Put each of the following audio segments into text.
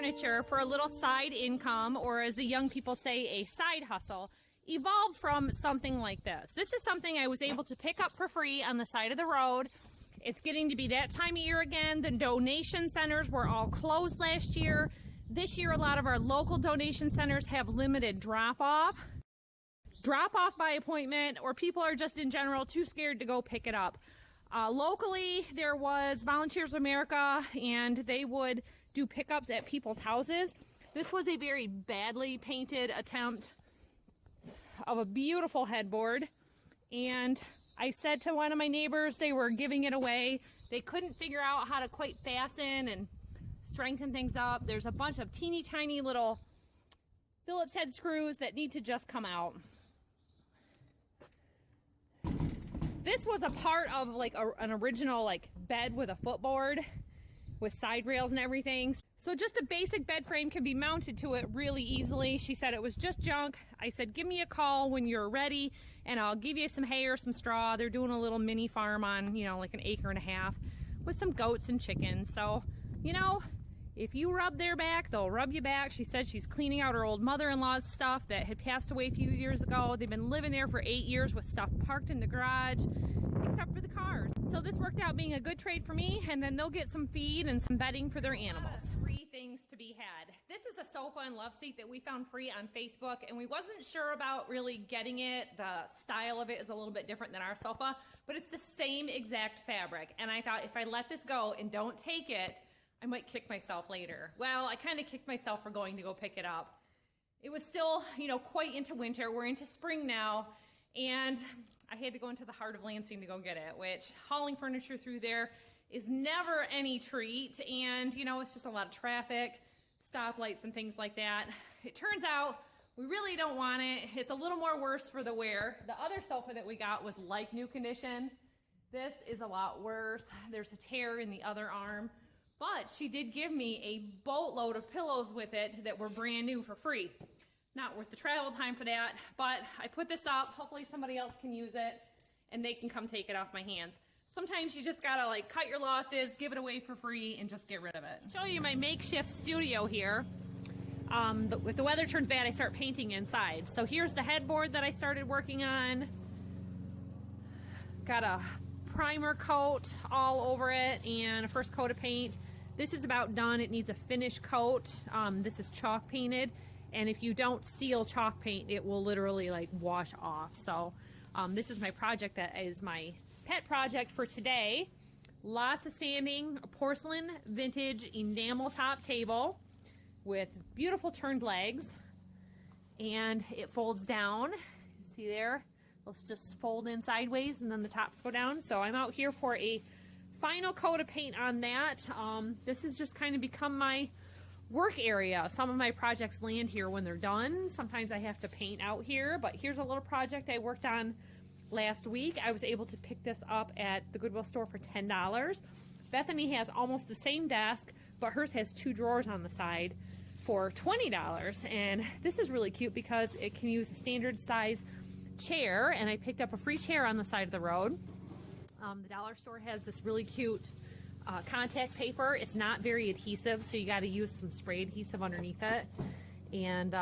furniture for a little side income, or as the young people say, a side hustle, evolved from something like this. This is something I was able to pick up for free on the side of the road. It's getting to be that time of year again. The donation centers were all closed last year. This year, a lot of our local donation centers have limited drop-off by appointment, or people are just in general too scared to go pick it up. Locally, there was Volunteers of America, and they would do pickups at people's houses. This was a very badly painted attempt of a beautiful headboard, and I said to one of my neighbors, they were giving it away. They couldn't figure out how to quite fasten and strengthen things up. There's a bunch of teeny tiny little Phillips head screws that need to just come out. This was a part of like an original like bed with a footboard with side rails and everything. So just a basic bed frame can be mounted to it really easily. She said it was just junk. I said, give me a call when you're ready and I'll give you some hay or some straw. They're doing a little mini farm on, like an acre and a half with some goats and chickens. So, if you rub their back, they'll rub you back. She said she's cleaning out her old mother-in-law's stuff that had passed away a few years ago. They've been living there for 8 years with stuff parked in the garage, except for the cars. So this worked out being a good trade for me, and then they'll get some feed and some bedding for their animals. Free things to be had. This is a sofa and love seat that we found free on Facebook, and we wasn't sure about really getting it. The style of it is a little bit different than our sofa, but it's the same exact fabric. And I thought if I let this go and don't take it, I might kick myself later. Well, I kind of kicked myself for going to go pick it up. It was still, quite into winter. We're into spring now, and I had to go into the heart of Lansing to go get it, which hauling furniture through there is never any treat, and, it's just a lot of traffic, stoplights and things like that. It turns out we really don't want it. It's a little more worse for the wear. The other sofa that we got was like new condition. This is a lot worse. There's a tear in the other arm. But she did give me a boatload of pillows with it that were brand new for free. Not worth the travel time for that, but I put this up. Hopefully somebody else can use it and they can come take it off my hands. Sometimes you just gotta cut your losses, give it away for free, and just get rid of it. Show you my makeshift studio here. If the weather turns bad, I start painting inside. So here's the headboard that I started working on. Got a primer coat all over it and a first coat of paint. This is about done. It needs a finish coat. This is chalk painted, and if you don't seal chalk paint, it will literally wash off. So this is my project that is my pet project for today. Lots of sanding, a porcelain vintage enamel top table with beautiful turned legs, and it folds down. See there? Let's just fold in sideways and then the tops go down. So I'm out here for a final coat of paint on that. This has just kind of become my work area. Some of my projects land here when they're done. Sometimes I have to paint out here, but here's a little project I worked on last week. I was able to pick this up at the Goodwill store for $10. Bethany has almost the same desk, but hers has 2 drawers on the side for $20. And this is really cute because it can use a standard size chair, and I picked up a free chair on the side of the road. The dollar store has this really cute contact paper. It's not very adhesive, so you got to use some spray adhesive underneath it, and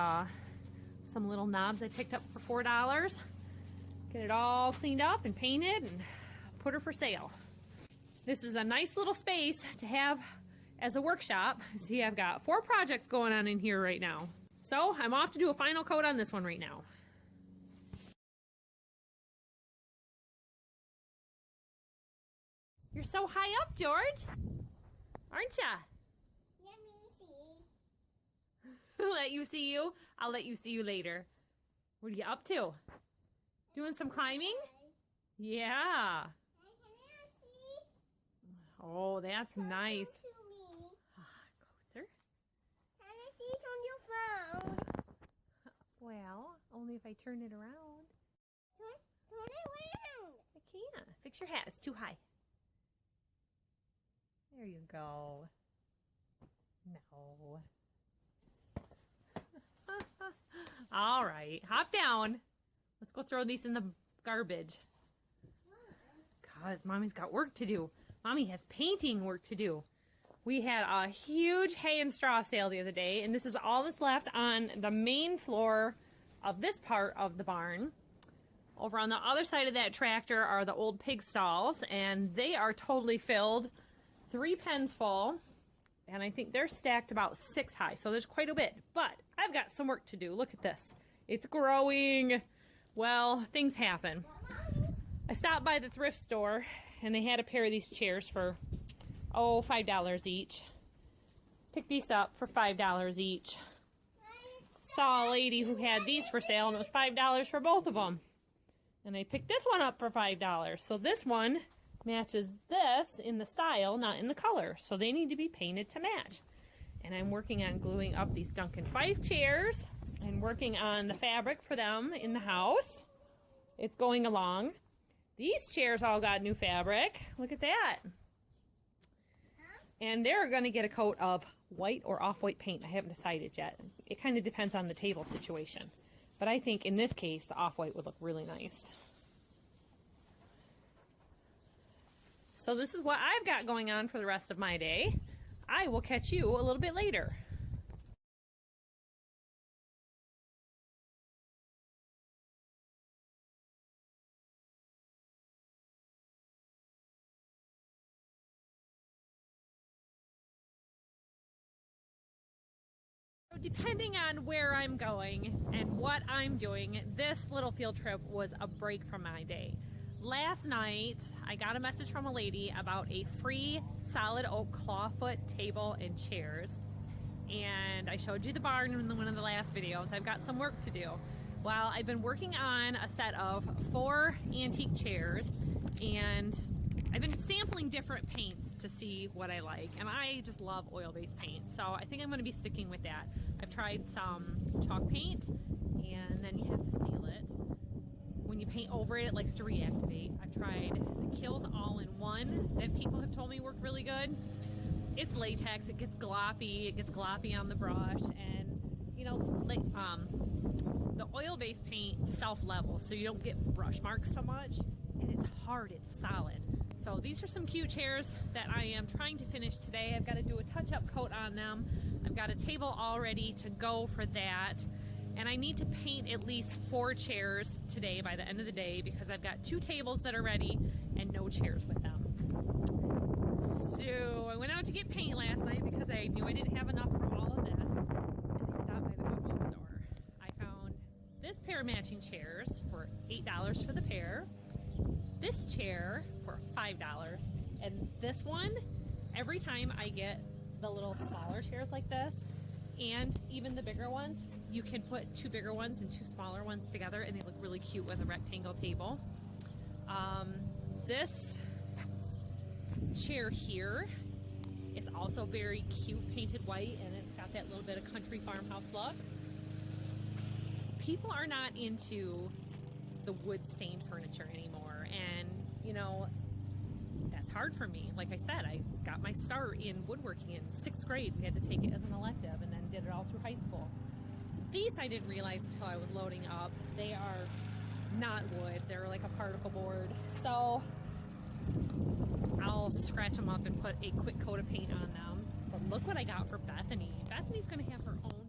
some little knobs I picked up for $4. Get it all cleaned up and painted and put her for sale. This is a nice little space to have as a workshop. See, I've got 4 projects going on in here right now, so I'm off to do a final coat on this one right now. You're so high up, George, aren't ya? Let me see. Let you see you? I'll let you see you later. What are you up to? Doing some climbing? Yeah. Can I see? Oh, that's nice. To me. Closer. Can I see it on your phone? Well, only if I turn it around. Turn it around. I can't. Fix your hat. It's too high. There you go. No. All right, hop down. Let's go throw these in the garbage. Cause Mommy's got work to do. Mommy has painting work to do. We had a huge hay and straw sale the other day, and this is all that's left on the main floor of this part of the barn. Over on the other side of that tractor are the old pig stalls, and they are totally filled. 3 pens full, and I think they're stacked about 6 high, so there's quite a bit. But I've got some work to do. Look at this. It's growing. Well, things happen. I stopped by the thrift store, and they had a pair of these chairs for, $5 each. Picked these up for $5 each. Saw a lady who had these for sale, and it was $5 for both of them. And I picked this one up for $5. So this one matches this in the style, not in the color. So they need to be painted to match. And I'm working on gluing up these Duncan Fife chairs and working on the fabric for them in the house. It's going along. These chairs all got new fabric. Look at that. And they're going to get a coat of white or off-white paint. I haven't decided yet. It kind of depends on the table situation. But I think in this case, the off-white would look really nice. So this is what I've got going on for the rest of my day. I will catch you a little bit later. Depending on where I'm going and what I'm doing, this little field trip was a break from my day. Last night, I got a message from a lady about a free solid oak clawfoot table and chairs. And I showed you the barn in one of the last videos. I've got some work to do. Well, I've been working on a set of 4 antique chairs, and I've been sampling different paints to see what I like, and I just love oil-based paint, so I think I'm going to be sticking with that. I've tried some chalk paint, and then you have to seal it. When you paint over it, it likes to reactivate. I've tried the Kills All-in-One that people have told me work really good. It's latex, it gets gloppy on the brush, and you know, like the oil-based paint self-levels, so you don't get brush marks so much, and it's hard, it's solid. So these are some cute chairs that I am trying to finish today. I've got to do a touch-up coat on them. I've got a table all ready to go for that. And I need to paint at least 4 chairs today by the end of the day, because I've got 2 tables that are ready and no chairs with them. So I went out to get paint last night because I knew I didn't have enough for all of this. And I stopped by the Goodwill store. I found this pair of matching chairs for $8 for the pair. This chair for $5, and this one, every time I get the little smaller chairs like this, and even the bigger ones, you can put 2 bigger ones and 2 smaller ones together, and they look really cute with a rectangle table. This chair here is also very cute, painted white, and it's got that little bit of country farmhouse look. People are not into the wood stained furniture anymore, and you know, that's hard for me. Like I said, I got my start in woodworking in 6th grade. We had to take it as an elective, and then did it all through high school. These I didn't realize until I was loading up. They are not wood, they're like a particle board, so I'll scratch them up and put a quick coat of paint on them. But look what I got for Bethany. Bethany's gonna have her own